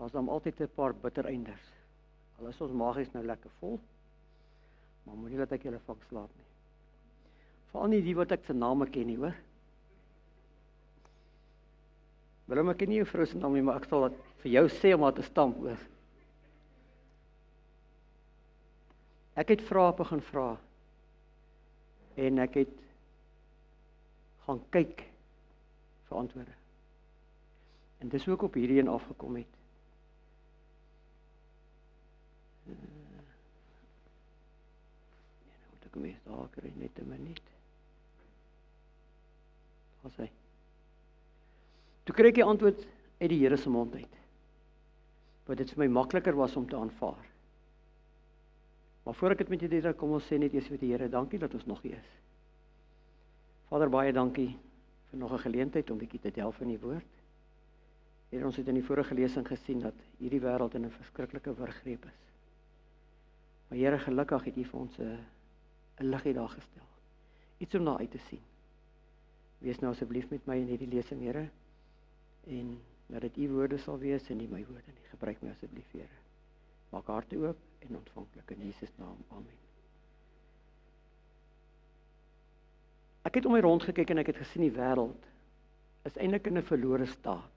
Daar's dan altyd 'n paar bittereinders. Al is ons magies nou lekker vol, maar moenie dat ek julle vang slaap nie. Veral nie die wat ek se name ken nie, hoor. Willem, ek ken nie jou vrou se naam nie, maar ek sal dit vir jou sê om haar te stamp, hoor. Ek het vrae begin vra, en ek het gaan kyk vir antwoorde. En dis hoe ek op hierdie een afgekom het. Nou moet ek hom eens daar kry, net 'n minuut. Waar is hy? Toe kry ek die antwoord uit die Here se mond uit, wat dit vir my makliker was om te aanvaar. Maar voor ek dit met julle deel, kom ons sê net eers vir die Here, dankie dat ons nog hier is. Vader, baie dankie vir nog 'n geleentheid om bietjie te delf in die woord. Here, ons het in die vorige lesing gesien dat hierdie wêreld in 'n verskriklike wurggreep is. Maar Here, gelukkig het U vir ons 'n liggie daar gestel. Iets om na uit te sien. Wees nou asseblief met my in hierdie lesing, Here, en dat dit U woorde sal wees en nie my woorde nie. Gebruik my asseblief, Here. Maak harte oop en ontvanklik in Jesus naam. Amen. Ek het om my rond gekyk en ek het gesien die wêreld is eintlik in 'n verlore staat.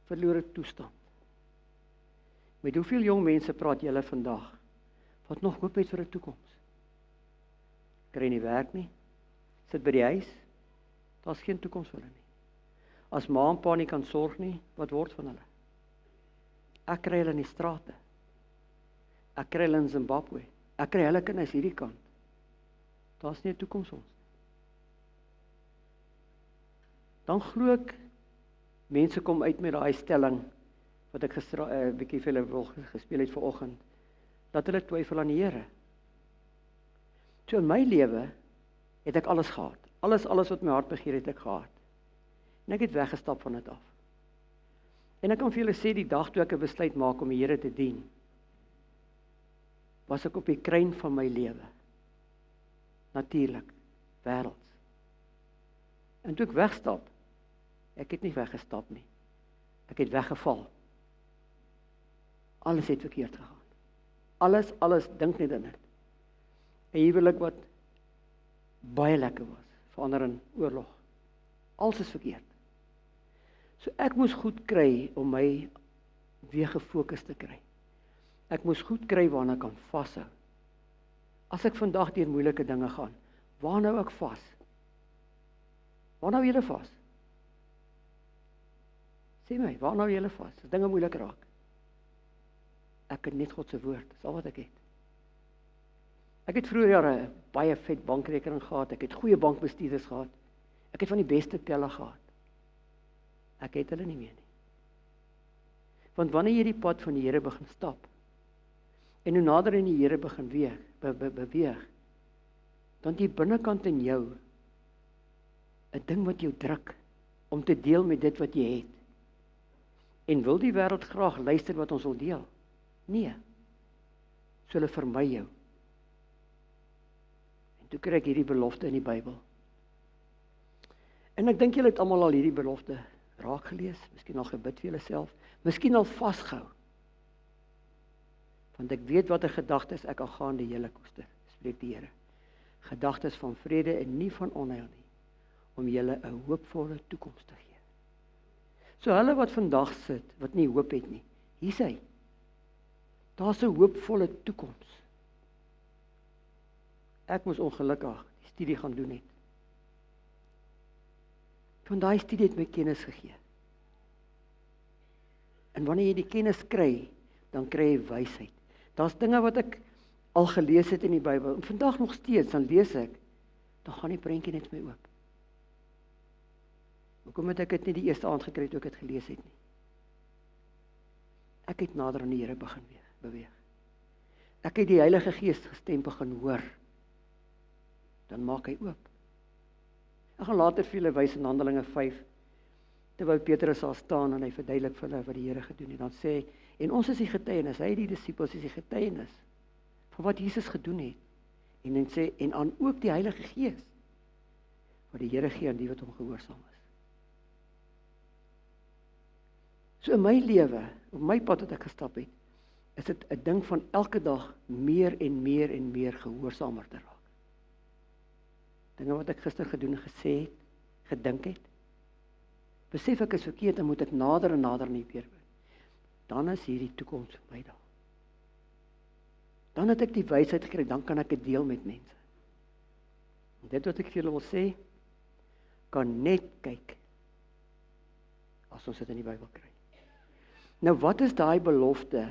Verlore toestand. Met hoeveel jong mense praat julle vandag wat nog hoop het vir 'n toekoms? Kry nie werk nie. Sit by die huis. Daar's geen toekoms vir hulle nie. As ma en pa nie kan sorg nie, wat word van hulle? Ek kry hulle in die strate. Ek kry hulle in Zimbabwe. Ek kry hulle kinders hierdie kant. Daar's nie 'n toekoms vir ons. Dan glo ek, mense kom uit met daai stelling, wat ek bietjie vir hulle gespeel het vanoggend, dat hulle twyfel aan die Here. So in my lewe, het ek alles gehad. Alles wat my hart begeer het ek gehad. En ek het weggestap van dit af. En ek kan vir julle sê, die dag toe ek 'n besluit maak om die Here te dien, was ek op die kruin van my lewe. Natuurlik, wêrelds. En toe ek wegstap, ek het nie weggestap nie. Ek het weggeval. Alles het verkeerd gegaan. Alles, dink net aan dit. 'n huwelik wat baie lekker was, verander in oorlog. Alles is verkeerd. So ek moes goed kry om my weer gefokus te kry. Ek moes goed kry waarna ek kan vashou. As ek vandag deur moeilike dinge gaan, waar nou ek vas? Waar nou julle vas? Sê my, waar nou julle vas? As dinge moeilik raak. Ek het net God se woord, dis al wat ek het. Ek het vroeër jare 'n baie vet bankrekening gehad, ek het goeie bankbestuurders gehad, ek het van die beste pelle gehad. Ek het hulle nie meer nie. Want wanneer jy die pad van die Here begin stap, en hoe nader in die Here begin beweeg, dan die binnekant in jou 'n ding wat jou druk om te deel met dit wat jy het. En wil die wêreld graag luister wat ons wil deel? Nee. So hulle vermy jou. En toe kry ek hierdie belofte in die Bybel. En ek dink julle het almal al hierdie belofte raak gelees, miskien al gebid vir julleself, miskien al vasgehou. Want ek weet wat 'n gedagtes ek al gaan die hele koester, spreek die Here. Gedagtes van vrede en nie van onheil nie, om julle 'n hoopvolle toekoms te gee. So hulle wat vandag sit, wat nie hoop het nie, hier's hy. Daar's 'n hoopvolle toekoms. Ek moes ongelukkig die studie gaan doen het. Van daai studie het my kennis gegee. En wanneer jy die kennis kry, dan kry jy wysheid. Daar's dinge wat ek al gelees het in die Bybel, en vandag nog steeds, dan lees ek, dan gaan die prentjie net my oop. Hoekom het ek dit nie die eerste aand gekry toe ek dit gelees het nie? Ek het nader aan die Here begin beweeg. Ek het die Heilige Gees gestem begin hoor. Dan maak hy oop. Ek gaan later vir julle wys in Handelinge 5, terwyl Petrus daar staan en hy verduidelik vir hulle wat die Here gedoen het. Dan sê hy, en ons is die getuienis, hy die disippels is die getuienis van wat Jesus gedoen het. En dan sê, en aan ook die Heilige Gees, wat die Here gee aan die wat hom gehoorsaam is. So in my lewe, op my pad wat ek gestap het, is dit 'n ding van elke dag meer en meer en meer gehoorsamer te raak. Dinge wat ek gister gedoen en gesê het, gedink het, besef ek is verkeerd en moet ek nader en nader nie weer doen. Dan is hierdie toekoms vir my daar. Dan het ek die wysheid gekry, dan kan ek dit deel met mense. En dit wat ek vir julle wil sê, kan net kyk as ons dit in die Bybel kry. Nou wat is daai belofte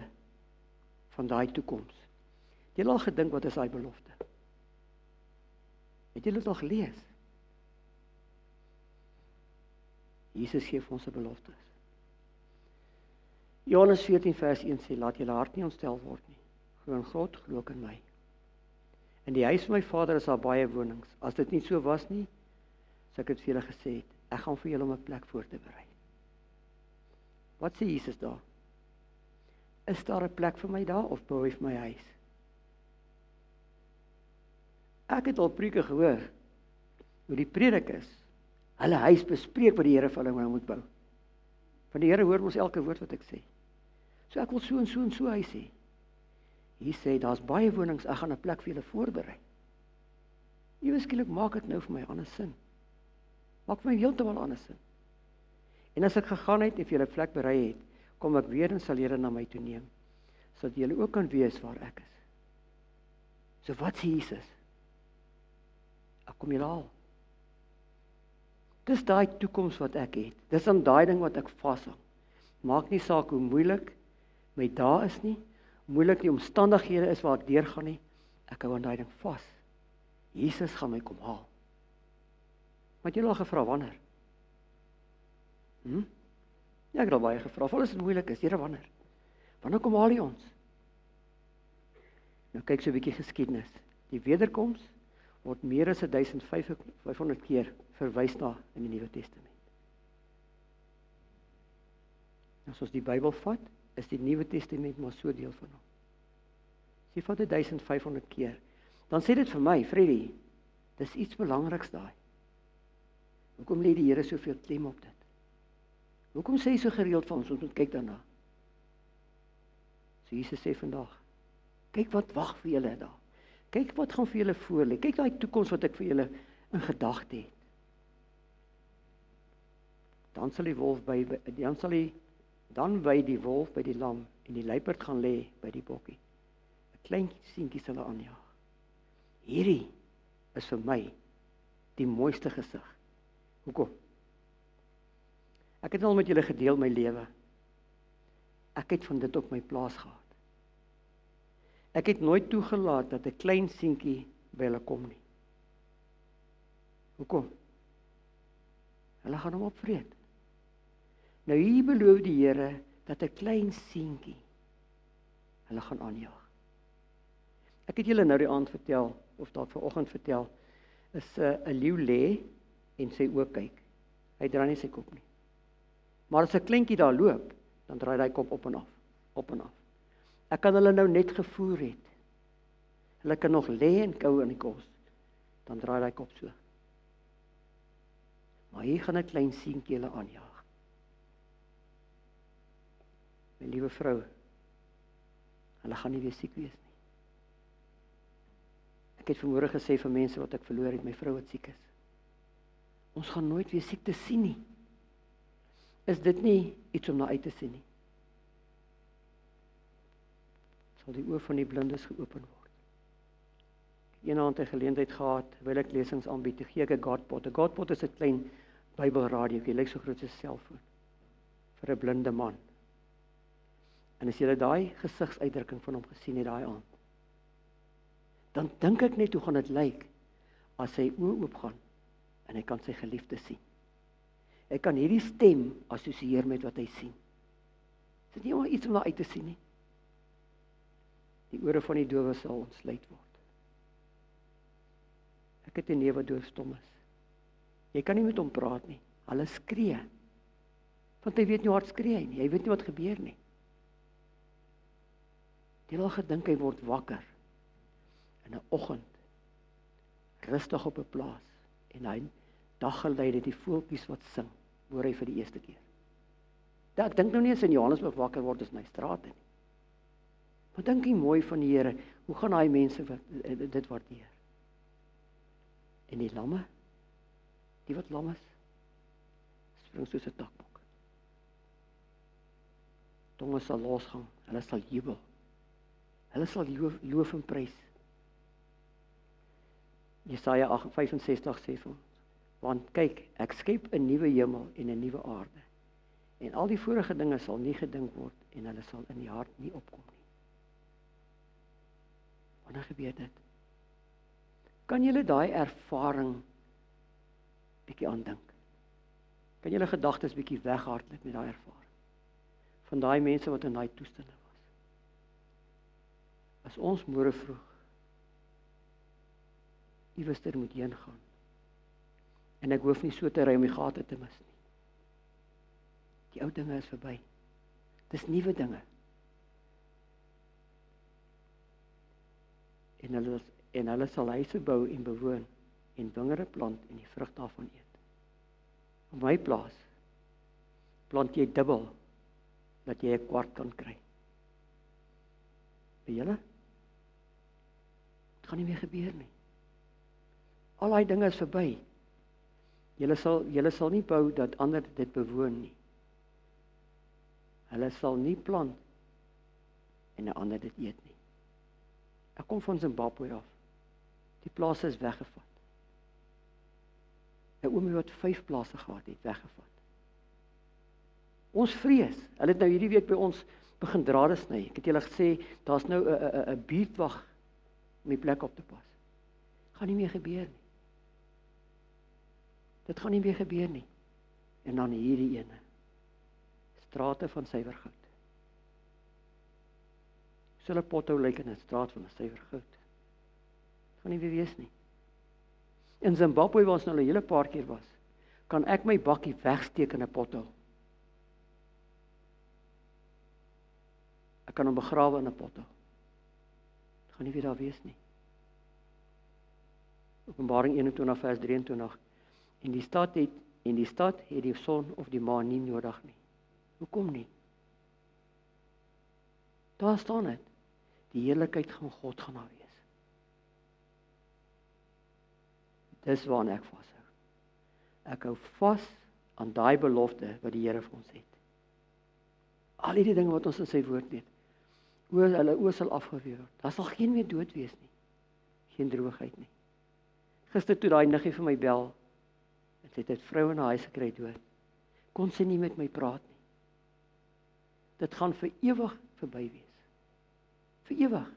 van daai toekoms? Het julle al gedink wat is daai belofte? Het julle dit al gelees? Jesus gee vir ons 'n belofte. Johannes 14 vers 1 sê, laat julle hart nie ontstel word nie. Glo in God, glo ook in my. In die huis van my Vader is daar baie wonings. As dit nie so was nie, sou ek dit vir julle gesê het. Ek gaan vir julle om 'n plek voor te berei. Wat sê Jesus daar? Is daar 'n plek vir my daar of bou hy vir my huis? Ek het al preke gehoor hoe die predikers hulle huis bespreek wat die Here vir hulle nou moet bou. Van die Here hoor ons elke woord wat ek sê. So ek wil so en so en so huis hê. Hier sê daar's baie wonings, ek gaan 'n plek vir julle voorberei. Ewe skielik maak dit nou vir my ander sin. Maak vir my heeltemal ander sin. En as ek gegaan het en vir julle 'n plek berei het, kom ek weer en sal julle na my toe neem, sodat julle ook kan weet waar ek is. So wat sê Jesus? Ek kom julle haal. Dis daai toekoms wat ek het. Dis aan daai ding wat ek vashang. Maak nie saak hoe moeilik my dae is nie, moeilik die omstandighede is waar ek deurgaan nie, ek hou aan daai ding vas. Jesus gaan my kom haal. Maar het julle al gevra wanneer? Ja, ek het al baie gevra, vol as dit moeilik is, Here wanneer? Wanneer kom haal hy ons? Nou kyk so 'n bietjie geskiedenis. Die wederkoms word meer as 1500 keer verwys na in die Nuwe Testament. As ons die Bybel vat, is die Nuwe Testament maar so deel van hom. As jy vat 1500 keer, dan sê dit vir my, Freddy, dis iets belangriks daai. Hoekom lê die Here soveel klem op dit? Hoekom sê hy so gereeld van ons moet kyk daarna? So Jesus sê vandag, kyk wat wag vir julle daar. Kyk wat gaan vir julle voor lê. Kyk daai toekoms wat ek vir julle in gedagte het. Dan sal die wolf dan wy die wolf by die lam en die luiperd gaan lê by die bokkie. 'n Klein seentjie sal hulle aanjaag. Hierdie is vir my die mooiste gesig. Hoekom? Ek het al met julle gedeel my lewe. Ek het van dit op my plaas gehad. Ek het nooit toegelaat dat 'n klein seentjie by hulle kom nie. Hoekom? Hulle gaan hom opvreet. Nou hier beloof die Here dat 'n klein seentjie hulle gaan aanjaag. Ek het julle nou die aand vertel, of dalk vanoggend vertel, is 'n leeu lê en sy oë kyk. Hy draai nie sy kop nie. Maar as 'n kleintjie daar loop, dan draai hy kop op en af, op en af. Ek kan hulle nou net gevoer het. Hulle kan nog lê en kou in die kos, dan draai hy kop so. Maar hier gaan 'n klein seentjie hulle aanjaag. My liewe vrou, hulle gaan nie weer siek wees nie. Ek het vanmôre gesê vir mense wat ek verloor het, my vrou wat siek is. Ons gaan nooit weer siekte sien nie. Is dit nie iets om na uit te sien nie? Sal die oë van die blindes geopen word. Eendag 'n geleentheid gehad, wil ek lesings aanbied, toe gee ek 'n Godpot. 'n Godpot is 'n klein Bybelradio, jy lyk so groot soos 'n selfoon, vir 'n blinde man. En as jy daai gesigsuitdrukking van hom gesien het daai aand, dan dink ek net hoe gaan dit lyk as sy oë oopgaan en hy kan sy geliefde sien. Hy kan hierdie stem assosieer met wat hy sien. Is dit nie maar iets om na uit te sien nie? Die ore van die dowe sal ontsluit word. Ek het 'n neef wat doofstom is. Jy kan nie met hom praat nie. Hulle skree. Want hy weet nie hoe hard skree hy nie. Hy weet nie wat gebeur nie. Jy het al gedink hy word wakker in 'n oggend, rustig op 'n plaas, en hy daggelei dit die voeltjies wat sing, hoor hy vir die eerste keer. Ek dink nou nie as in Johannesburg wakker word is in die strate nie. Maar dink jy mooi van die Here, hoe gaan daai mense dit waardeer? En die lamme, die wat lam is, spring soos 'n takbok. Tonge sal losgaan, hulle sal jubel. Hulle sal loof en prys. Jesaja 65 sê vir ons, want kyk, ek skep 'n nuwe hemel en 'n nuwe aarde. En al die vorige dinge sal nie gedink word en hulle sal in die hart nie opkom nie. Wanneer gebeur dit? Kan julle daai ervaring bietjie aandink? Kan julle gedagtes bietjie weghardloop met daai ervaring? Van daai mense wat in daai toestande was. As ons môre vroeg iewers moet heen gaan, en ek hoef nie so te ry om die gate te mis nie. Die ou dinge is verby. Dis nuwe dinge. En hulle sal huise bou en bewoon en wingerde plant en die vrug daarvan eet. Op my plaas plant jy dubbel dat jy 'n kwart kan kry. By julle? Dit gaan nie meer gebeur nie. Al daai dinge is verby. Julle sal nie bou dat ander dit bewoon nie. Hulle sal nie plant en 'n ander dit eet nie. Ek kom van Zimbabwe af. Die plase is weggevat. 'n Oomie wat 5 plase gehad het, weggevat. Ons vrees. Hulle het nou hierdie week by ons begin drade sny. Ek het julle gesê, daar's nou 'n buurtwag om die plek op te pas. Gaan nie meer gebeur nie. Dit gaan nie meer gebeur nie. En dan hierdie ene. Strate van suiwer goud. So 'n pothou lyk in 'n straat van 'n suiwer goud. Dit gaan nie weer wees nie. In Zimbabwe waar ons nou 'n hele paar keer was, kan ek my bakkie wegsteek in 'n pothou. Ek kan hom begrawe in 'n pothou. Dit gaan nie weer daar wees nie. Openbaring 21 vers 23. En die stad het die son of die maan nie nodig nie. Hoekom nie? Daar staan dit. Die heerlikheid van God gaan daar wees. Dis waarna ek vashou. Ek hou vas aan daai belofte wat die Here vir ons het. Al die dinge wat ons in sy woord het. Hulle oë sal afgewee word. Daar sal geen meer dood wees nie. Geen droogheid nie. Gister toe daai niggie vir my bel, en sy het 'n vrou in haar huis gekry dood, kon sy nie met my praat nie. Dit gaan vir ewig verby wees. Vir ewig.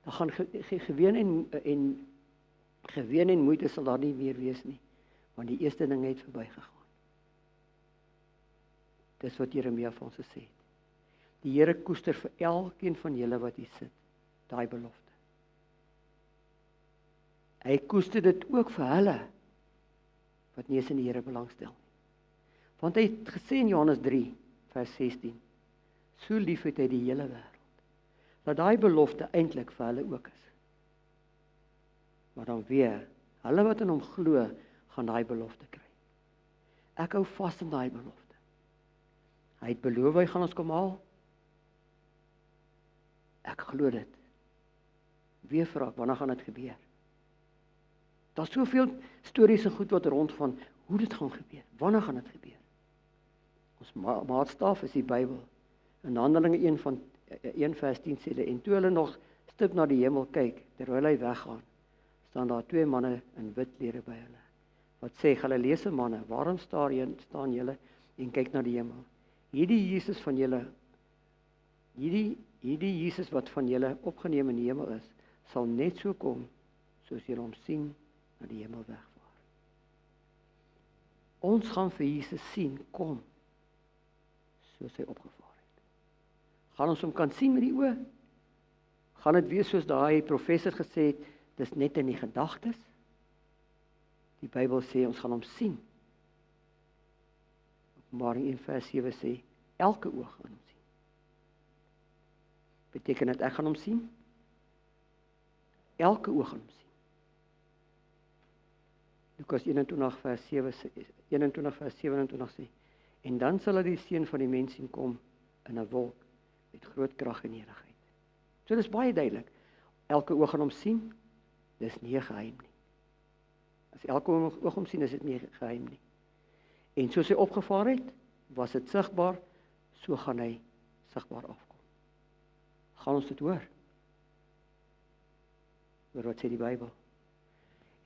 Dan gaan geween en moeite sal daar nie meer wees nie, want die eerste ding het verbygegaan. Dis wat Jeremia vir ons gesê het. Die Here koester vir elkeen van julle wat hier sit, daai belofte. Hy koester dit ook vir hulle wat nie eens in die Here belangstel nie. Want hy het gesê in Johannes 3 vers 16, so lief het hy die hele wêreld, dat daai belofte eintlik vir hulle ook is. Maar dan weer, hulle wat in hom glo, gaan daai belofte kry. Ek hou vas aan daai belofte. Hy het beloof hy gaan ons kom haal. Ek glo dit. Weer vra ek, wanneer gaan dit gebeur? Daar's soveel stories en goed wat rond van hoe dit gaan gebeur. Wanneer gaan dit gebeur? Ons maatstaaf is die Bybel. In Handelinge 1 vers 10 sê hulle, en toe hulle nog stip na die hemel kyk, terwyl hy weggaan, staan daar 2 manne in wit klere by hulle. Wat sê, Galileese manne, waarom staan julle en kyk na die hemel? Hierdie Jesus van julle, hierdie Jesus wat van julle opgeneem in die hemel is, sal net so kom, soos julle hom sien, na die hemel wegvaar. Ons gaan vir Jesus sien, kom, soos hy opgevaar het. Gaan ons hom kan sien met die oë? Gaan dit wees soos daai professor gesê het, dis net in die gedagtes? Die Bybel sê, ons gaan hom sien. Openbaring 1 vers 7 sê, elke oog gaan hom sien. Beteken dit, ek gaan hom sien? Elke oog gaan hom sien. Lukas 21 vers 27 sê, En dan sal hulle die Seun van die mens sien kom in 'n wolk met groot krag en heerlikheid. So dis baie duidelik. Elke oog gaan hom sien, dis nie 'n geheim nie. As elke oog hom sien, is dit nie 'n geheim nie. En soos hy opgevaar het, was dit sigbaar, so gaan hy sigbaar afkom. Gaan ons dit hoor? Hoor wat sê die Bybel?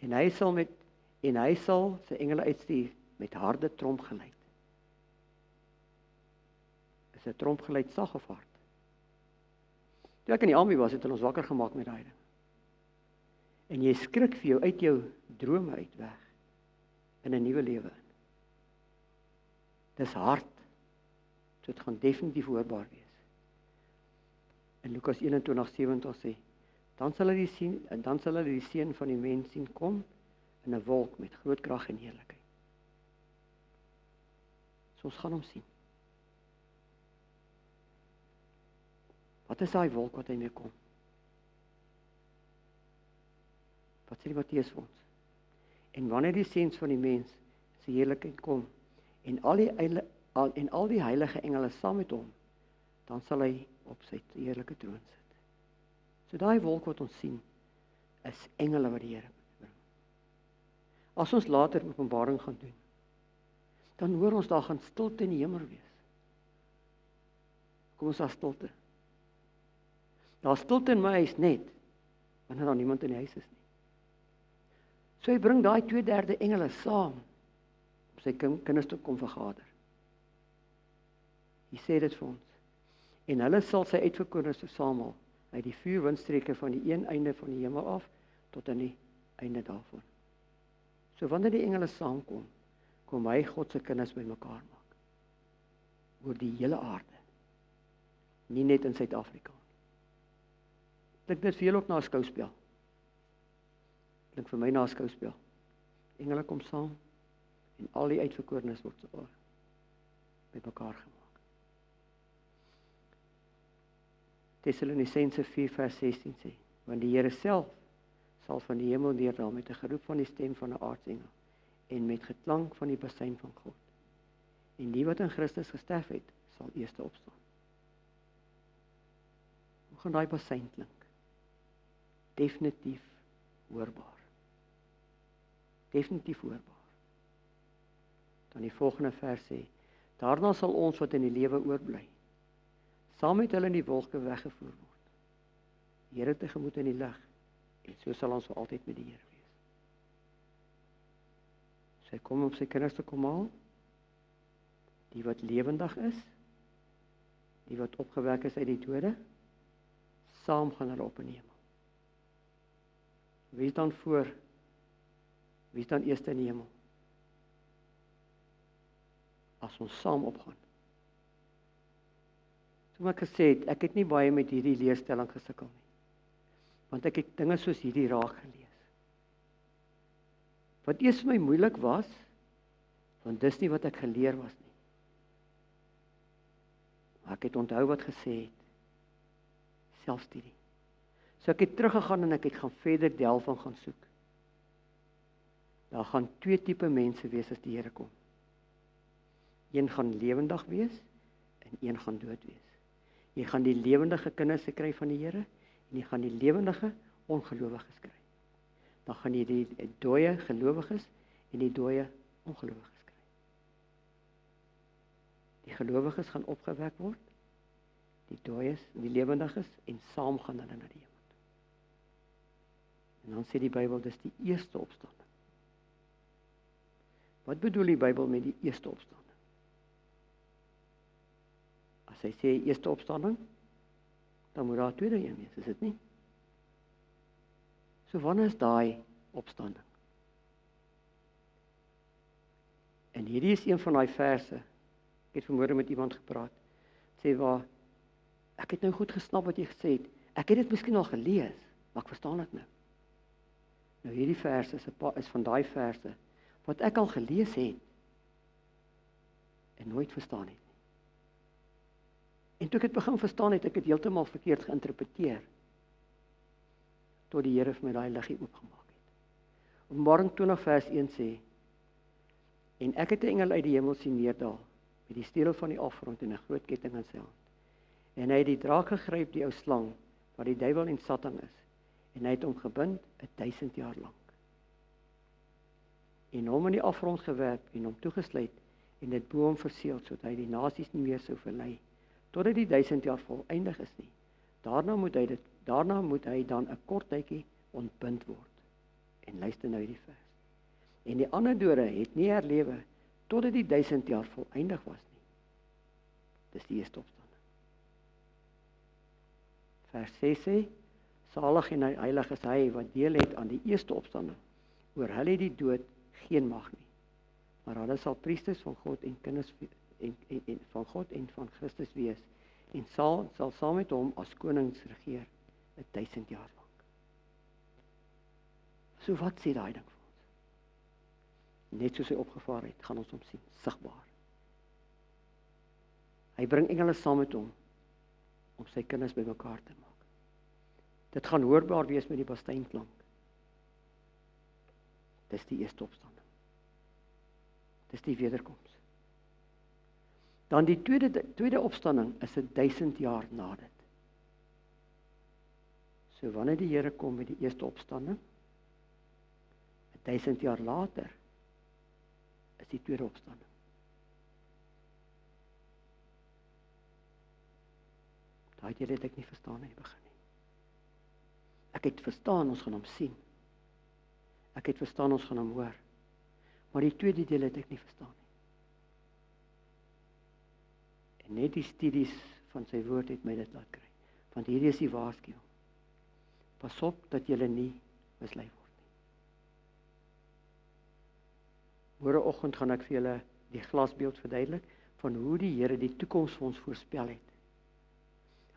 En hy sal sy engele uitstuur met harde trompgeluid. Is 'n trompgeluid sag of hard? Toe ek in die army was, het hulle ons wakker gemaak met daai ding. En jy skrik vir jou uit jou drome uit weg in 'n nuwe lewe in. Dis hard. So dit gaan definitief hoorbaar wees. In Lukas 21:27 sê, dan sal hulle die Seun van die mens sien kom in 'n wolk met groot krag en heerlikheid. So ons gaan hom sien. Wat is daai wolk wat hy mee kom? Wat sê die Matteus vir ons? En wanneer die Seun van die mens se heerlikheid kom en al die heilige engele saam met hom, dan sal hy op sy heerlike troon sit. So daai wolk wat ons sien, is engele wat die Here bring. As ons later Openbaring gaan doen, dan hoor ons daar gaan stilte in die hemel wees. Kom ons daar stilte. Daar stilte in my huis net, wanneer daar niemand in die huis is nie. So hy bring daai 2/3 engele saam, om sy kinders te kom vergader. Hy sê dit vir ons. En hulle sal sy uitverkorenes versamel uit die 4 windstreke van die een einde van die hemel af tot aan die einde daarvan. So wanneer die engele saamkom, kom hy God se kinders bymekaar maak. Oor die hele aarde. Nie net in Suid-Afrika. Klink dit vir julle ook na 'n skouspel? Klink vir my na 'n skouspel. Engele kom saam en al die uitverkorenes word bymekaar gemaak. Tessalonisense 4:16 sê, want die Here self sal van die hemel neerdal met 'n geroep van die stem van 'n aartsengel en met geklank van die basuin van God. En die wat in Christus gesterf het, sal eers opstaan. Hoe gaan daai basuin klink? Definitief hoorbaar. Definitief hoorbaar. Dan die volgende vers sê, daarna sal ons wat in die lewe oorbly, saam met hulle in die wolke weggevoer word. Die Here tegemoet in die lig, en so sal ons vir altyd met die Here wees. So hy kom om sy kinders te kom haal, die wat lewendig is, die wat opgewek is uit die dode, saam gaan hulle op in die hemel. Wie is dan voor? Wie is dan eerste in die hemel? As ons saam opgaan. Soos ek gesê het, ek het nie baie met hierdie leerstelling gesukkel nie. Want ek het dinge soos hierdie raak gelees. Wat eers vir my moeilik was, want dis nie wat ek geleer was nie. Maar ek het onthou wat gesê het. Selfstudie. So ek het teruggegaan en ek het gaan verder delf en gaan soek. Daar gaan 2 tipe mense wees as die Here kom. Een gaan lewendig wees en een gaan dood wees. Jy gaan die lewendige kinders kry van die Here en jy gaan die lewendige ongelowiges kry. Dan gaan jy die dooie gelowiges en die dooie ongelowiges kry. Die gelowiges gaan opgewek word, die dooies en die lewendiges en saam gaan hulle na die hemel. En dan sê die Bybel, dis die eerste opstanding. Wat bedoel die Bybel met die eerste opstanding? As hy sê eerste opstanding, dan moet daar 'n tweede een wees, is dit nie? So wanneer is daai opstanding? En hierdie is een van daai verse. Ek het vanmôre met iemand gepraat. Sê waar, ek het nou goed gesnap wat jy gesê het. Ek het dit miskien al gelees, maar ek verstaan dit nou. Nou hierdie verse is van daai verse wat ek al gelees het en nooit verstaan het nie. En toe ek dit begin verstaan het, ek het heeltemal verkeerd geïnterpreteer tot die Here vir my daai liggie oopgemaak het. Openbaring 20 vers 1 sê, en ek het 'n engel uit die hemel sien neerdal met die steel van die afgrond en 'n groot ketting in sy hand. En hy het die draak gegryp, die ou slang, wat die duiwel en Satan is, en hy het hom gebind 1000 jaar lank. En hom in die afgrond gewerp en hom toegesluit en dit bo hom verseël, sodat hy die nasies nie meer sou verlei, totdat die 1000 jaar volëindig is nie. Daarna moet hy dan 'n kort tydjie ontbind word. En luister nou hierdie vers. En die ander dode het nie herlewe totdat die 1000 jaar volëindig was nie. Dis die eerste opstanding. Vers 6 sê, salig en heilig is hy wat deel het aan die eerste opstanding. Oor hulle het die dood geen mag nie. Maar hulle sal priesters van God en kinders van God en van Christus wees en sal saam met hom as konings regeer 1000 jaar lank. So wat sê daai ding vir ons? Net soos hy opgevaar het, gaan ons hom sien, sigbaar. Hy bring engele saam met hom om sy kinders bymekaar te maak. Dit gaan hoorbaar wees met die bastuinklank. Dis die eerste opstanding. Dis die wederkoms. Dan die tweede opstanding is 1000 jaar na dit. So wanneer die Here kom met die eerste opstanding, 1000 jaar later, is die tweede opstanding. Daai deel het ek nie verstaan in die begin nie. Ek het verstaan, ons gaan hom sien. Ek het verstaan, ons gaan hom hoor. Maar die tweede deel het ek nie verstaan nie. En net die studies van sy woord het my dit laat kry. Want hierdie is die waarskuwing. Pas op dat julle nie mislei word nie. Môreoggend gaan ek vir julle die glasbeeld verduidelik van hoe die Here die toekoms vir ons voorspel het.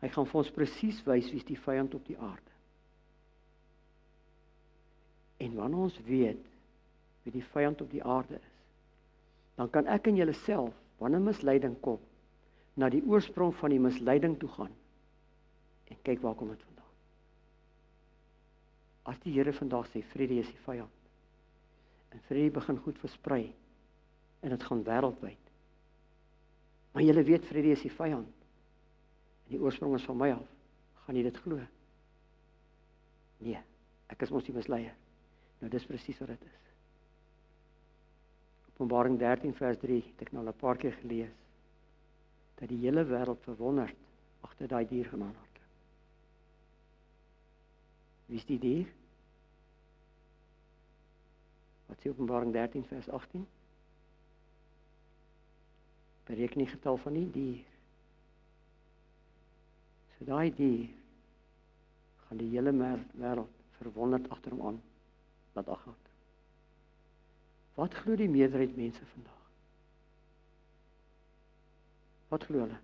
Hy gaan vir ons presies wys wie is die vyand op die aarde. En wanneer ons weet wie die vyand op die aarde is, dan kan ek en julle self, wanneer misleiding kom, na die oorsprong van die misleiding toe gaan en kyk waar kom dit vandaan. As die Here vandag sê vrede is die vyand en vrede begin goed versprei en dit gaan wêreldwyd. Maar julle weet vrede is die vyand en die oorsprong is van my af. Gaan jy dit glo? Nee, ek is mos die misleier. Nou dis presies wat dit is. Openbaring 13 vers 3 het ek nou al 'n paar keer gelees dat die hele wêreld verwonderd agter daai dier gaan aanhardloop. Wie is die dier? Wat sê Openbaring 13 vers 18? Bereken die getal van die dier. So daai dier gaan die hele wêreld verwonderd agter hom aan laat afgaan. Wat glo die meerderheid mense vandag? Wat glo hulle?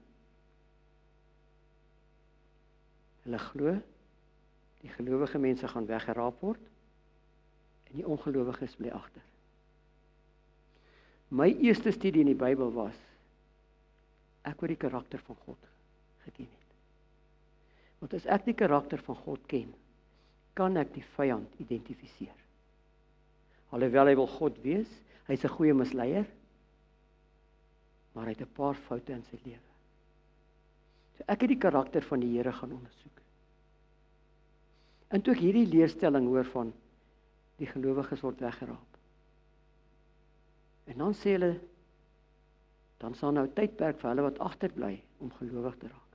Hulle glo die gelowige mense gaan weggeraap word en die ongelowiges bly agter. My eerste studie in die Bybel was ek wou die karakter van God geken het. Want as ek die karakter van God ken, kan ek die vyand identifiseer. Alhoewel hy wil God wees, hy is 'n goeie misleier, maar hy het 'n paar foute in sy lewe. So ek het die karakter van die Here gaan ondersoek. En toe ek hierdie leerstelling hoor van die gelowiges word weggeraap. En dan sê hulle, dan sal nou tydperk vir hulle wat agterbly om gelowig te raak.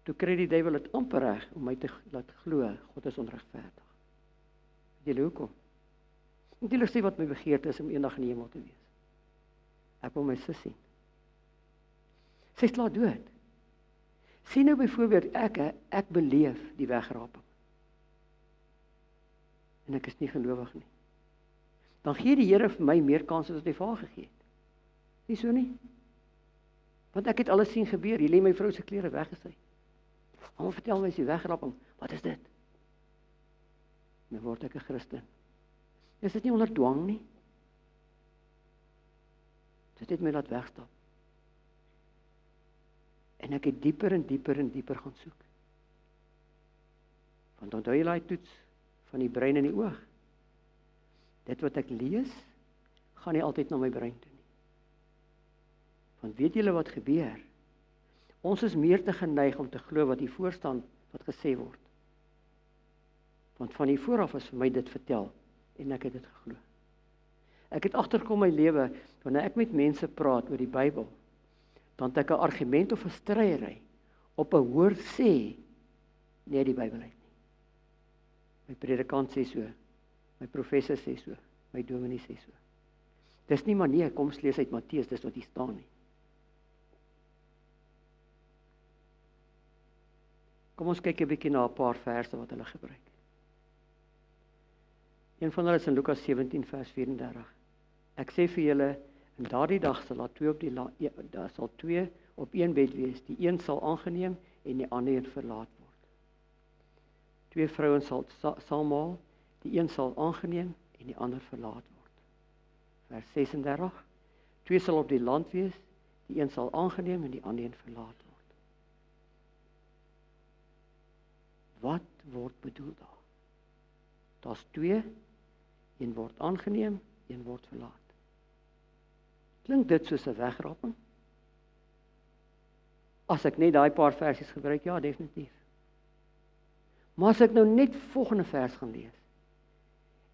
Toe kry die duiwel dit amper reg om my te laat glo God is onregverdig. Weet julle hoekom? Natuurlik sê wat my begeerte is om eendag in die hemel te wees. Ek wil my sus sien. Sy is klaar dood. Sien nou byvoorbeeld ek beleef die wegraping. En ek is nie gelowig nie. Dan gee die Here vir my meer kanse as wat hy vir haar gegee het. Nie so nie? Want ek het alles sien gebeur. Hier lê my vrou se klere weggesny. Hom vertel my sy wegraping. Wat is dit? Nou word ek 'n Christen. Is dit nie onder dwang nie? Dit het my laat wegstap. En ek het dieper en dieper en dieper gaan soek. Want onthou jy daai toets van die brein en die oog? Dit wat ek lees, gaan nie altyd na my brein toe nie. Want weet julle wat gebeur? Ons is meer te geneig om te glo wat hier voor staan, wat gesê word. Want van hier vooraf is vir my dit vertel, en ek het dit geglo. Ek het agterkom my lewe, wanneer ek met mense praat oor die Bybel, dan het ek 'n argument of 'n stryery op 'n hoor sê, nee, die Bybel uit nie. My predikant sê so, my professor sê so, my dominee sê so. Dis nie maar nee, kom ons lees uit Matteus, dis wat hier staan nie. Kom ons kyk 'n bietjie na 'n paar verse wat hulle gebruik. Een van hulle is in Lukas 17 vers 34. Ek sê vir julle, in daardie dag sal daar sal twee op een bed wees. Die een sal aangeneem en die ander een verlaat word. Twee vrouens sal saamhaal, die een sal aangeneem en die ander verlaat word. Vers 36. Twee sal op die land wees, die een sal aangeneem en die ander een verlaat word. Wat word bedoel daar? Daar's twee, een word aangeneem, een word verlaat. Klink dit soos 'n wegraping? As ek net daai paar versies gebruik, ja, definitief. Maar as ek nou net volgende vers gaan lees,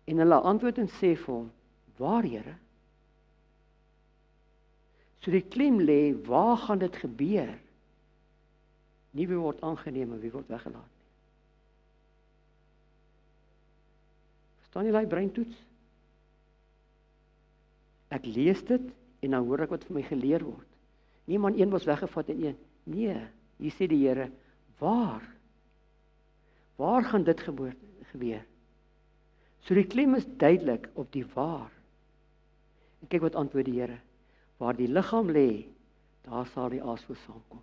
en hulle antwoord en sê vir hom, waar, Here? So die klem lê, waar gaan dit gebeur? Nie wie word aangeneem en wie word weggelaat. Verstaan jy daai breintoets? Ek lees dit en dan hoor ek wat vir my geleer word. Nie man, een was weggevat en een. Nee, hier sê die Here, waar? Waar gaan dit gebeur? So die klem is duidelik op die waar. En kyk wat antwoord die Here. Waar die liggaam lê, daar sal die aasvoer saamkom.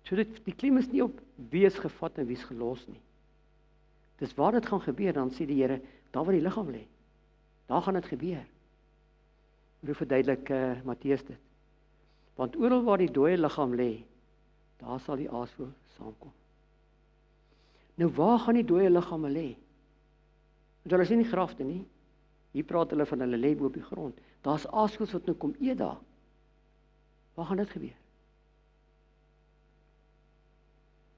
So die klem is nie op wie is gevat en wie is gelos nie. Dis waar dit gaan gebeur, dan sê die Here, daar waar die liggaam lê, daar gaan dit gebeur. Hoe verduidelik Matteus dit? Want oral waar die dooie liggaam lê, daar sal die aasvoël saamkom. Nou waar gaan die dooie liggame lê? Want hulle is nie grafte nie. Hier praat hulle van hulle lê bo op die grond. Daar's aasvoëls wat nou kom eet daar. Waar gaan dit gebeur?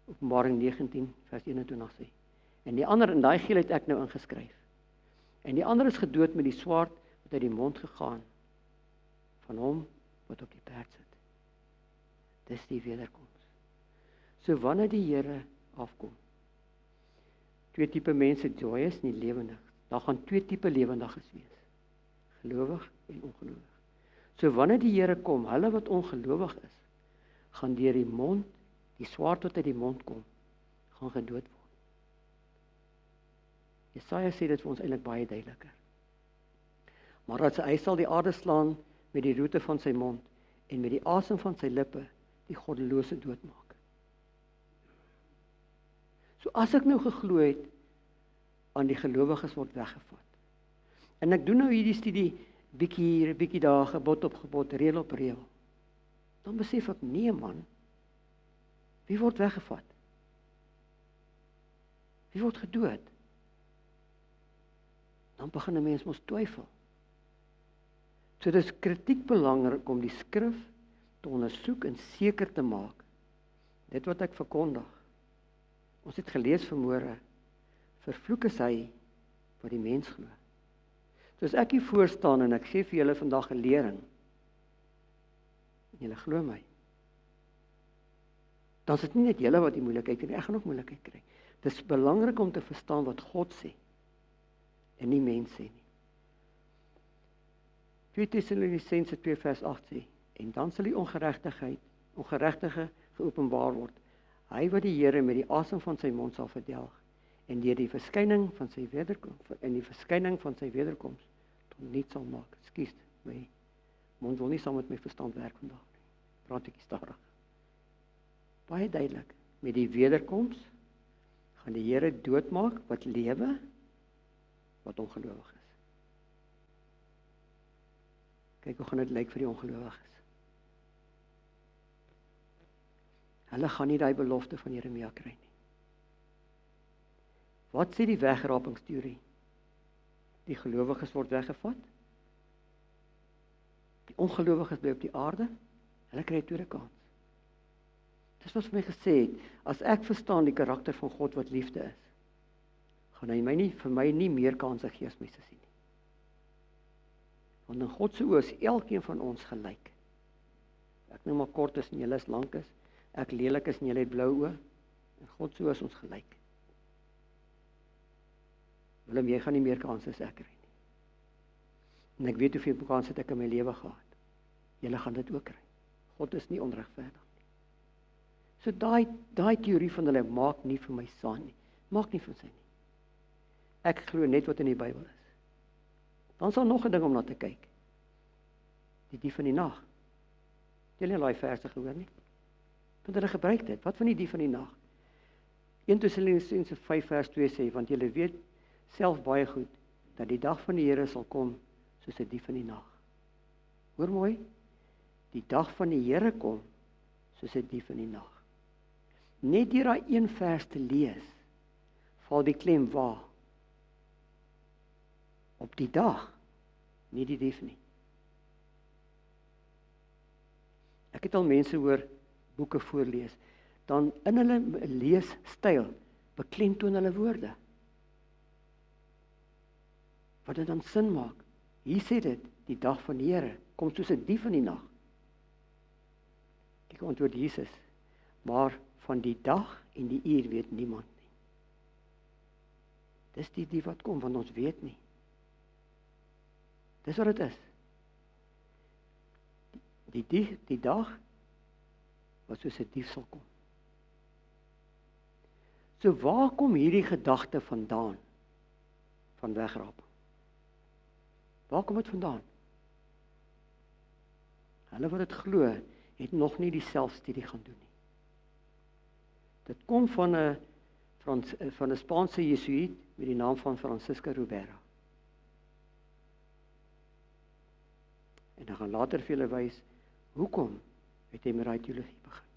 Openbaring 19 vers 21 sê. En die ander, in daai geel het ek nou ingeskryf. En die ander is gedood met die swaard wat uit die mond gegaan van hom wat op die perd sit. Dis die wederkoms. So wanneer die Here afkom, twee tipe mense, joyous en lewendig. Daar gaan twee tipe lewendiges wees. Gelowig en ongelowig. So wanneer die Here kom, hulle wat ongelowig is, gaan deur die mond, die swaard wat uit die mond kom, gaan gedood word. Jesaja sê dit vir ons eintlik baie duideliker. Maar as hy sal die aarde slaan met die roete van sy mond en met die asem van sy lippe die goddelose doodmaak. So as ek nou geglo het aan die gelowiges word weggevat. En ek doen nou hierdie studie bietjie hier, bietjie daar, gebod op gebod, reël op reël. Dan besef ek, nee man, wie word weggevat? Wie word gedood? Dan begin 'n mens mos twyfel. So dis kritiek belangrik om die skrif te ondersoek en seker te maak. Dit wat ek verkondig. Ons het gelees vanmôre, vervloek is hy wat die mens glo. So as ek hier voor staan en ek sê vir julle vandag 'n lering, en julle glo my, dan is dit nie net julle wat die moeilikheid kry, ek gaan ook moeilikheid kry. Dis belangrik om te verstaan wat God sê, en nie mens sê nie. 2 Tessalonisense 2 vers 8 sê, en dan sal die ongeregtige geopenbaar word, hy wat die Here met die asem van sy mond sal verdelg, en deur die verskyning van sy wederkoms tot niet sal maak. Ekskuus, my mond wil nie saam met my verstand werk vandag nie. Praat ek stadig. Baie duidelik, met die wederkoms gaan die Here doodmaak wat lewe, wat ongelowig is. Kyk hoe gaan dit lyk vir die ongelowiges. Hulle gaan nie daai belofte van Jeremia kry nie. Wat sê die wegrapingsteorie? Die gelowiges word weggevat. Die ongelowiges bly op die aarde, hulle kry 'n tweede kans. Dis wat vir my gesê het, as ek verstaan die karakter van God wat liefde is, gaan hy vir my nie meer kanse gee as my sussie nie. Want in God se oë is elkeen van ons gelyk. Ek nou maar kort is en julle is lank is, ek lelik is en julle het blou oë, en God se oë is ons gelyk. Willem, jy gaan nie meer kanse as ek kry nie. En ek weet hoeveel kanse het ek in my lewe gehad. Julle gaan dit ook kry. God is nie onregverdig nie. So daai teorie van hulle maak nie vir my saak nie. Maak nie vir sy nie. Ek glo net wat in die Bybel is. Dan sal nog 'n ding om na te kyk. Die dief van die nag. Julle het daai verse gehoor nie? Want hulle gebruik dit. Wat van die dief van die nag? 1 Tessalonisense 5 vers 2 sê, want julle weet self baie goed, dat die dag van die Here sal kom, soos 'n dief in die nag. Hoor mooi, die dag van die Here kom, soos 'n dief in die nag. Net deur daai een vers te lees, val die klem waar? Op die dag, nie die dief nie. Ek het al mense hoor boeke voorlees, dan in hulle leesstyl beklemtoon hulle woorde. Wat dit dan sin maak. Hier sê dit, die dag van die Here kom soos 'n dief in die nag. Kyk, antwoord Jesus, maar van die dag en die uur weet niemand nie. Dis die dief wat kom, want ons weet nie. Dis wat dit is. Die dag wat soos 'n dief sal kom. So waar kom hierdie gedagte vandaan? Van wegraap. Waar kom dit vandaan? Hulle wat dit glo, het nog nie die selfstudie gaan doen nie. Dit kom van 'n Spaanse Jesuïet met die naam van Francisco Rubera. En dan gaan later vir julle wys, hoekom het hy met daai teologie begin.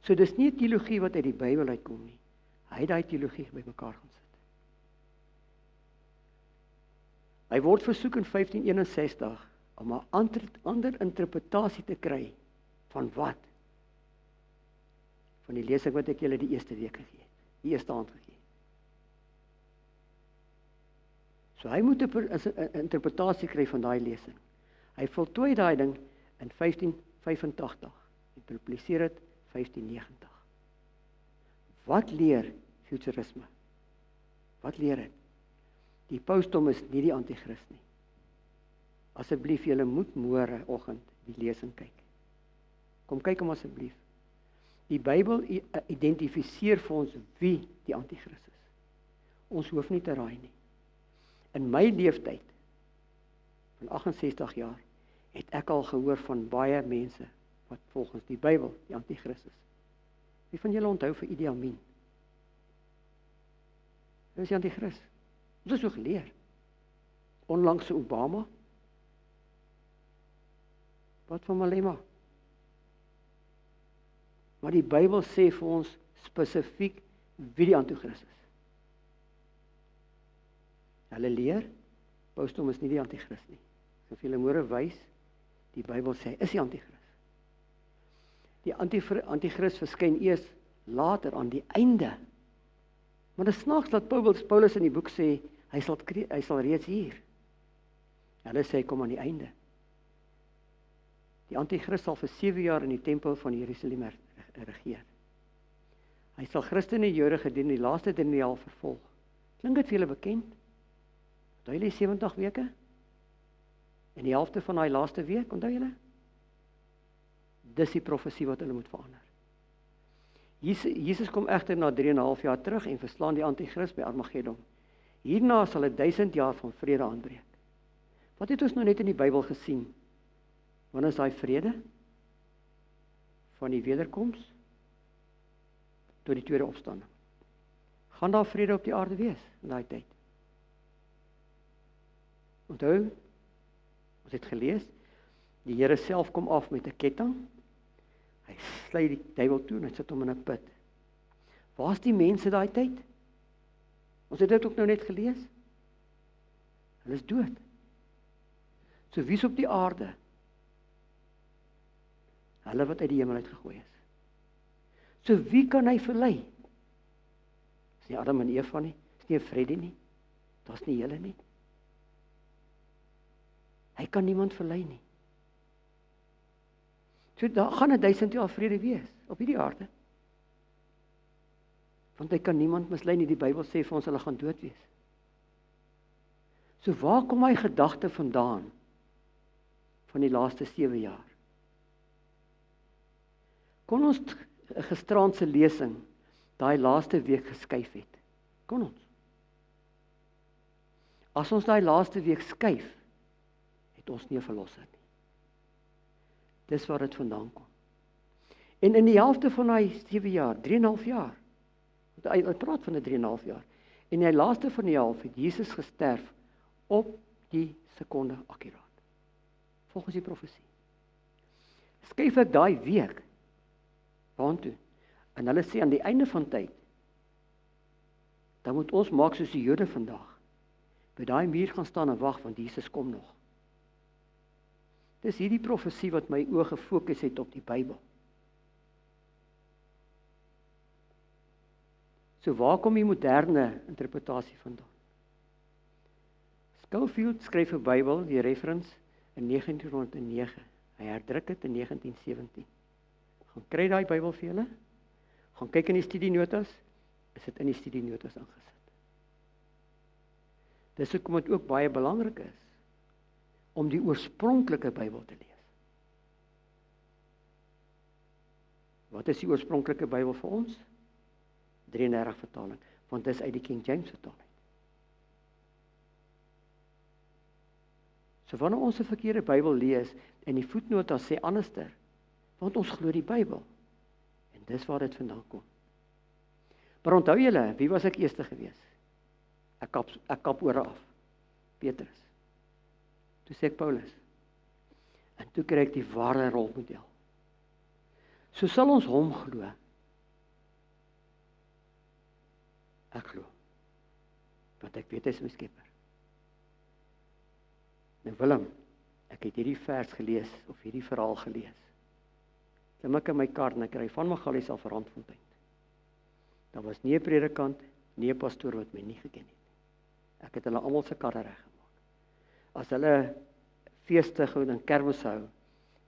So dis nie 'n teologie wat uit die Bybel uitkom nie. Hy het daai teologie bymekaar gaan sit. Hy word versoek in 1561 om 'n ander interpretasie te kry van wat? Van die lesing wat ek julle die eerste week gegee het, die eerste aand gegee het. So hy moet 'n interpretasie kry van daai lesing. Hy voltooi daai ding in 1585 en publiseer dit 1590. Wat leer futurisme? Wat leer dit? Die pausdom is nie die anti-kris nie. Asseblief, julle moet môre oggend die lesing kyk. Kom kyk hom asseblief. Die Bybel identifiseer vir ons wie die anti-kris is. Ons hoef nie te raai nie. In my leeftyd van 68 jaar het ek al gehoor van baie mense wat volgens die Bybel die anti-kris is. Wie van julle onthou vir Idi Amin? Hy is die anti-kris. Ons het so geleer. Onlangs Obama. Wat van Malema? Maar die Bybel sê vir ons spesifiek wie die anti-kris is. Hulle leer, pausdom is nie die anti-kris nie. So vir julle môre wys, die Bybel sê, is die anti-kris. Die anti-kris verskyn eers later aan die einde. Maar dit snaaks dat Paulus in die boek sê, hy sal reeds hier. Hulle sê, kom aan die einde. Die anti-kris sal vir 7 jaar in die tempel van Jerusalem regeer. Hy sal Christene en Jode gedurende die laaste 3 jaar vervolg. Klink dit vir julle bekend? Onthou julle 70 weke? En die helfte van daai laaste week, onthou julle? Dis die profesie wat hulle moet verander. Jesus kom egter na 3,5 jaar terug en verslaan die anti-kris by Armageddon. Hierna sal 1000 jaar van vrede aanbreek. Wat het ons nou net in die Bybel gesien? Wanneer is daai vrede? Van die wederkoms tot die tweede opstanding. Gaan daar vrede op die aarde wees in daai tyd? Onthou, ons het gelees, die Here self kom af met 'n ketting. Hy sluit die duiwel toe en hy sit hom in 'n put. Waar's die mense daai tyd? Ons het dit ook nou net gelees. Hulle is dood. So wie's op die aarde? Hulle wat uit die hemel uitgegooi is. So wie kan hy verlei? Dis nie Adam en Eva nie, dis nie Freddie nie, daar's nie julle nie. Hy kan niemand verlei nie. So daar gaan 1000 jaar vrede wees op hierdie aarde. Want hy kan niemand mislei nie, die Bybel sê vir ons hulle gaan dood wees. So waar kom hy gedagte vandaan van die laaste 7 jaar? Kon ons gisteraand se lesing daai laaste week geskuif het? Kon ons? As ons daai laaste week skuif, het ons nie 'n verlosser nie. Dis waar dit vandaan kom. En in die helfte van daai 7 jaar, 3,5 jaar, hy praat van 'n 3,5 jaar, en in die laaste van die half het Jesus gesterf op die sekonde akkuraat, volgens die profesie. Skuif ek daai week waartoe? En hulle sê aan die einde van tyd, dan moet ons maak soos die Jode vandag, by daai muur gaan staan en wag, want Jesus kom nog. Dis hierdie profesie wat my oë gefokus het op die Bybel. So waar kom die moderne interpretasie vandaan? Scofield skryf 'n Bybel, die reference, in 1909. Hy herdruk dit in 1917. Gaan kry daai Bybel vir julle. Gaan kyk in die studienotas, is dit in die studienotas ingesit. Dis hoekom dit ook baie belangrik is om die oorspronklike Bybel te lees. Wat is die oorspronklike Bybel vir ons? 33 vertaling, want dis uit die King James vertaling. So wanneer ons 'n verkeerde Bybel lees en die voetnota sê anderster, want ons glo die Bybel. En dis waar dit vandaan kom. Maar onthou julle, wie was ek eerste gewees? Ek kap ore af. Petrus. Toe sê ek Paulus. En toe kry ek die ware rolmodel. So sal ons hom glo. Ek glo. Want ek weet hy is my skepper. Nou Willem, ek het hierdie vers gelees, of hierdie verhaal gelees. Klim ek in my kar en ek ry van Magalies af Randfontein. Daar was nie 'n predikant, nie 'n pastoor wat my nie geken het nie. Ek het hulle almal se karre reggemaak. As hulle feeste gehou en kermis hou,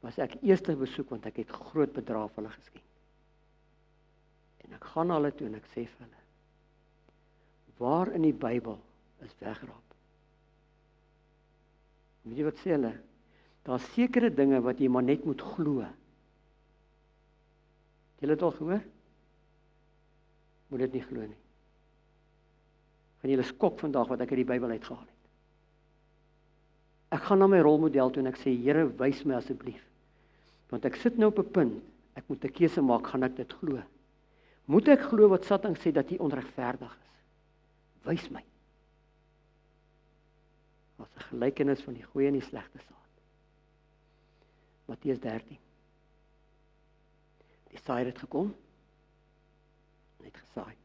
was ek eerste besoek want ek het groot bedrae vir hulle geskenk. En ek gaan na hulle toe en ek sê vir hulle, waar in die Bybel is wegraap? Weet jy wat sê hulle? Daar's sekere dinge wat jy maar net moet glo. Julle het al gehoor? Moet dit nie glo nie. Van julle skok vandag wat ek uit die Bybel uitgehaal het. Ek gaan na my rolmodel toe en ek sê, Here, wys my asseblief. Want ek sit nou op 'n punt, ek moet 'n keuse maak, gaan ek dit glo? Moet ek glo wat Satan sê dat hy onregverdig is? Wys my. As 'n gelykenis van die goeie en die slegte saad. Matteus 13. Die saaiër het gekom en het gesaai.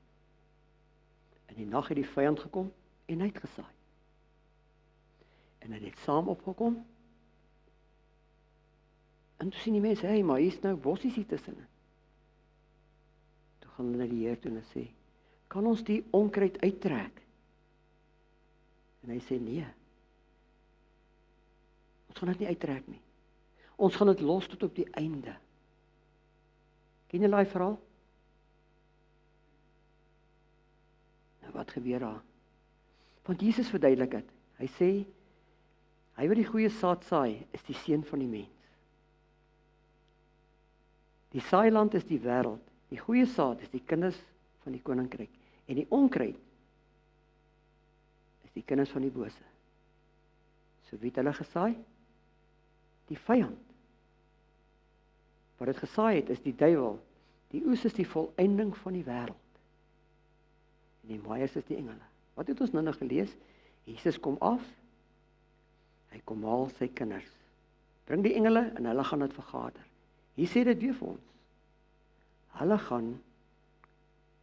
In die nag het die vyand gekom en hy het gesaai. En hy het saam opgekom. En toe sien die mense, hey, maar hier's nou bossies hier tussenin. Toe gaan hulle na die Heer toe en sê, kan ons die onkruid uittrek? En hy sê, nee. Ons gaan dit nie uittrek nie. Ons gaan dit los tot op die einde. Ken jy daai verhaal? Nou wat gebeur daar? Want Jesus verduidelik dit. Hy sê, hy wat die goeie saad saai, is die seun van die mens. Die saailand is die wêreld. Die goeie saad is die kinders van die koninkryk. En die onkruid is die kinders van die bose. So wie het hulle gesaai? Die vyand. Wat dit gesaai het, is die duiwel. Die oes is die volëinding van die wêreld. En die maaiers is die engele. Wat het ons nou gelees? Jesus kom af. Hy kom haal sy kinders. Bring die engele en hulle gaan dit vergader. Hier sê dit weer vir ons. Hulle gaan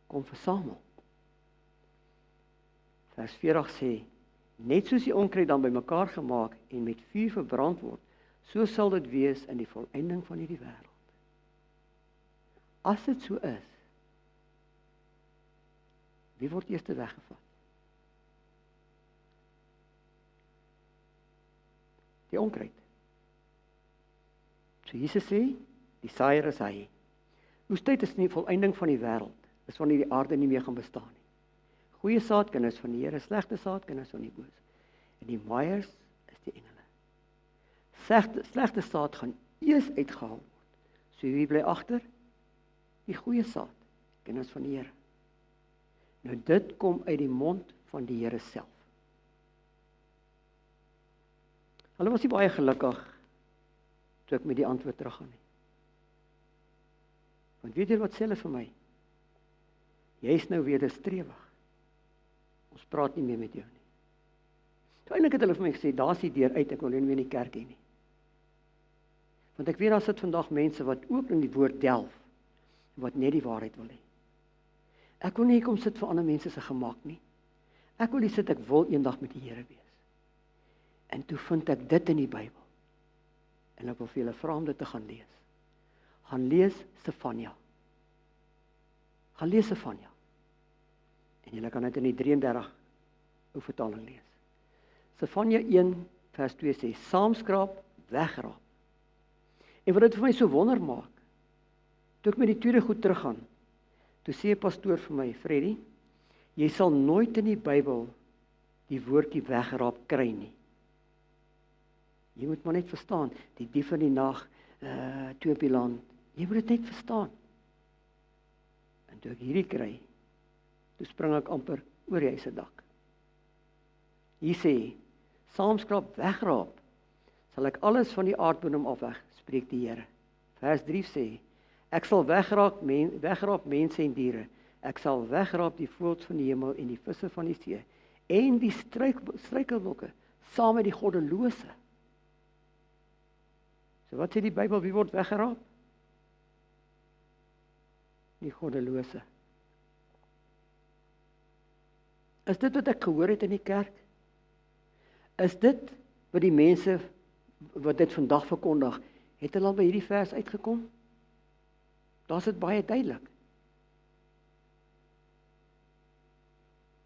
kom versamel. Vers 40 sê, Net soos die onkruid dan bymekaar gemaak en met vuur verbrand word, so sal dit wees in die volëinding van hierdie wêreld. As dit so is, wie word eers weggevat? Die onkruid. So Jesus sê, die saaier is hy. Oestyd is nie die volëinding van die wêreld, is wanneer die aarde nie meer gaan bestaan nie. Goeie saadkinders van die Here, slegte saadkinders van die bose. En die maaiers is die engele. Slegte saad gaan eers uitgehaal word. So wie bly agter? Die goeie saad, kinders van die Here. Nou dit kom uit die mond van die Here self. Hulle was nie baie gelukkig toe ek met die antwoord teruggaan nie. Want weet jy wat sê hulle vir my? Jy is nou wederstrewig. Ons praat nie meer met jou nie. Uiteindelik het hulle vir my gesê, daar is die deur uit, ek wil nie meer in die kerk hê nie. Want ek weet daar sit vandag mense wat ook in die woord delf, wat net die waarheid wil hê. Ek wil nie hier kom sit vir ander mense se gemak nie. Ek wil hier sit, ek wil eendag met die Here wees. En toe vind ek dit in die Bybel. En ek wil vir julle vra om dit te gaan lees. Gaan lees Sefanja. Gaan lees Sefanja. En julle kan dit in die 33 ou vertaling lees. Sefanja 1 vers 2 sê, saamskraap, wegraap. En wat dit vir my so wonder maak, toe ek met die tweede goed teruggaan, toe sê 'n pastoor vir my, Freddy, jy sal nooit in die Bybel die woordjie wegraap kry nie. Jy moet maar net verstaan, die dief in die nag, toe op die land, jy moet dit net verstaan. En toe ek hierdie kry, toe spring ek amper oor die huis se dak. Hier sê, saamskraap, wegraap, sal ek alles van die aardbodem af weg, spreek die Here. Vers 3 sê, ek sal wegraap mense en diere, ek sal wegraap die voëls van die hemel en die visse van die see, en die struikelblokke, saam met die goddelose. So wat sê die Bybel, wie word weggeraap? Die goddelose. Is dit wat ek gehoor het in die kerk? Is dit wat die mense wat dit vandag verkondig, het hulle al by hierdie vers uitgekom? Daar's dit baie duidelik.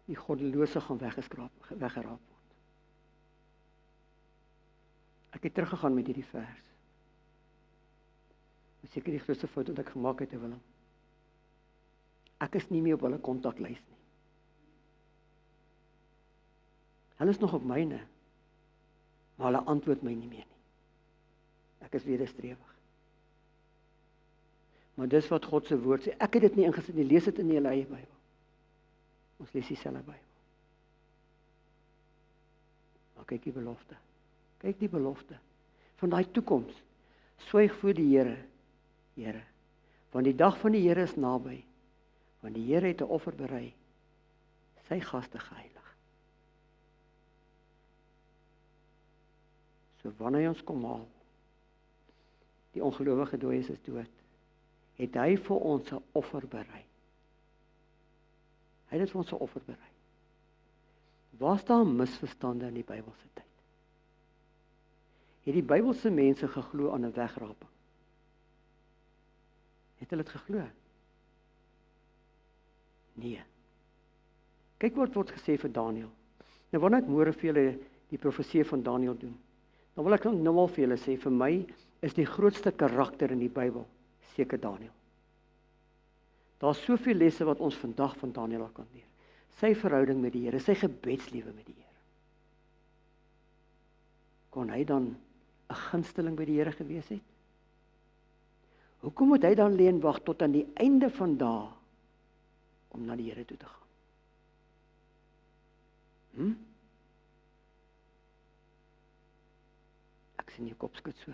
Die goddelose gaan weggeraap word. Ek het teruggegaan met hierdie vers. Dis seker die grootste fout wat ek gemaak het, Willem. Ek is nie meer op hulle kontaklys nie. Hulle is nog op myne, maar hulle antwoord my nie meer nie. Ek is wederstrewig. Maar dis wat God se woord sê. Ek het dit nie ingesit nie, lees dit in julle eie Bybel. Ons lees dieselfde Bybel. Maar kyk die belofte. Kyk die belofte van daai toekoms. Swyg voor die Here. Want die dag van die Here is naby. Want die Here het 'n offer berei. Sy gaste geheilig. So wanneer hy ons kom haal, die ongelowige dooies is dood, het hy vir ons 'n offer berei. Hy het dit vir ons 'n offer berei. Was daar misverstande in die Bybelse tyd? Het die Bybelse mense geglo aan 'n wegraping? Het hulle dit geglo? Nee. Kyk wat word gesê vir Daniël. Nou wanneer ek môre vir julle die profesie van Daniël doen, dan wil ek nou al vir julle sê, vir my is die grootste karakter in die Bybel seker Daniël. Daar's soveel lesse wat ons vandag van Daniël kan leer. Sy verhouding met die Here, sy gebedslewe met die Here. Kon hy dan 'n gunsteling by die Here gewees het? Hoekom moet hy dan lê en wag tot aan die einde van dae om na die Here toe te gaan? Ek sien jou kop skud so.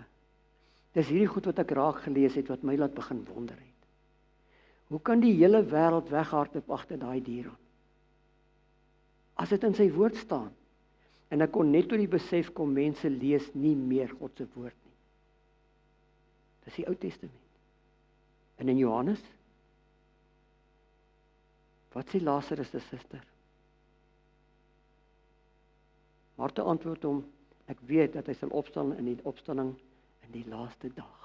Dis hierdie goed wat ek raak gelees het, wat my laat begin wonder het. Hoe kan die hele wêreld weghardloop agter daai dier aan? As dit in sy woord staan. En ek kon net tot die besef kom, mense lees nie meer God se woord nie. Dis die Ou Testament. En in Johannes, wat sê Lazarus se suster? harte antwoord hom, ek weet dat hy sal opstaan in die opstanding in die laaste dag.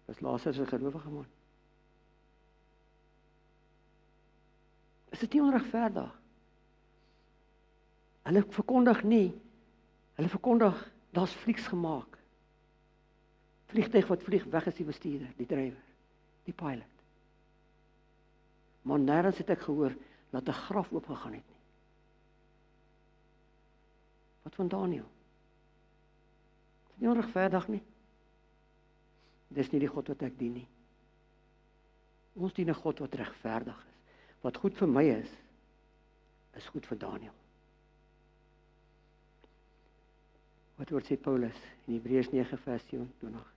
Was Lazarus 'n gelowige man? Is dit nie onregverdig? Hulle verkondig nie, hulle verkondig, daar's vlieks gemaak. Vliegtuig wat vlieg, weg is die bestuurder, die drywer, die pilot. Maar nêrens het ek gehoor dat 'n graf oopgegaan het nie. Wat van Daniël? Is dit nie onregverdig nie? Dis nie die God wat ek dien nie. Ons dien 'n God wat regverdig is. Wat goed vir my is goed vir Daniël. Wat woord sê Paulus in Hebreërs 9 vers 27?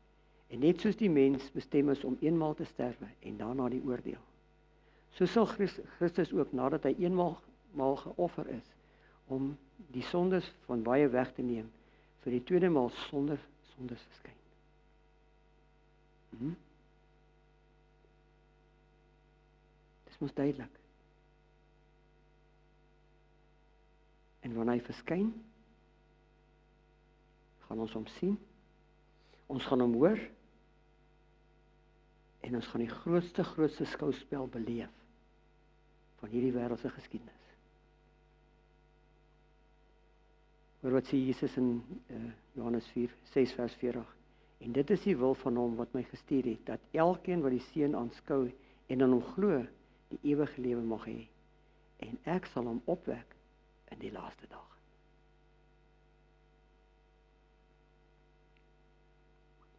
En net soos die mens bestem is om eenmaal te sterwe en daarna die oordeel, so sal Christus ook nadat hy eenmaal geoffer is om die sondes van baie weg te neem, vir die tweede maal sonder sondes verskyn. Dis mos duidelik. En wanneer hy verskyn, gaan ons hom sien, ons gaan hom hoor, en ons gaan die grootste skouspel beleef van hierdie wêreldse geskiedenis. Hoor wat sê Jesus in Johannes 6 vers 40. En dit is die wil van hom wat my gestuur het, dat elkeen wat die Seun aanskou en aan hom glo, die ewige lewe mag hê. En ek sal hom opwek in die laaste dag.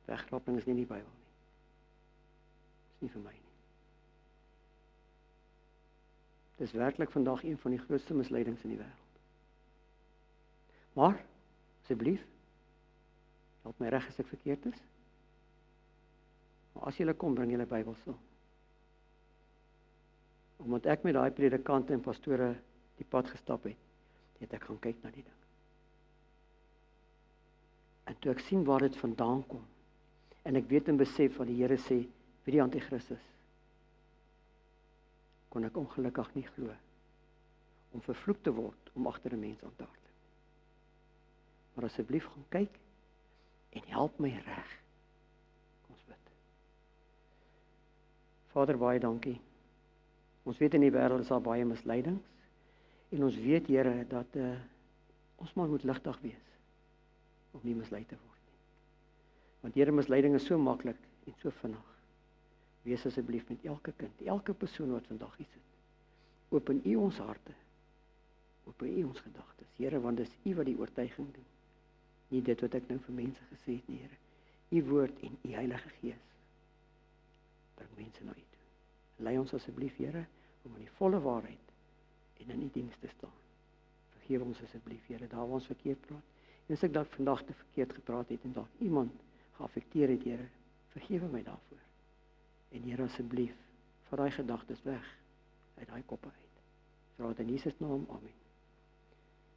Wegraping is nie in die Bybel nie. Dis nie vir my nie. Dis werklik vandag een van die grootste misleidings in die wêreld. Maar, asseblief, help my reg as ek verkeerd is. Maar as julle kom, bring julle Bybel saam. Omdat ek met daai predikante en pastore die pad gestap het ek gaan kyk na die ding. En toe ek sien waar dit vandaan kom, en ek weet en besef wat die Here sê vir die Antichrist is, kon ek ongelukkig nie glo om vervloek te word om agter 'n mens aan te hardloop. Maar asseblief gaan kyk en help my reg. Kom ons bid. Vader, baie dankie. Ons weet in die wêreld is daar baie misleidings en ons weet, Here, dat ons maar moet ligtig wees om nie misleid te word nie. Want Here, misleiding is so maklik en so vinnig. Wees asseblief met elke kind, elke persoon wat vandag hier sit. Open U ons harte. Open U ons gedagtes. Here, want dis U wat die oortuiging doen. Nie dit wat ek nou vir mense gesê het nie, Here. U woord en U Heilige Gees bring mense na U toe. Lei ons asseblief, Here, om in die volle waarheid en in U diens te staan. Vergewe ons asseblief, Here, daar waar ons verkeerd praat. En as ek dalk vandag te verkeerd gepraat het en dalk iemand geaffekteer het, Here, vergewe my daarvoor. En Here, asseblief, vat daai gedagtes weg uit daai koppe uit. Vra dit in Jesus naam, amen.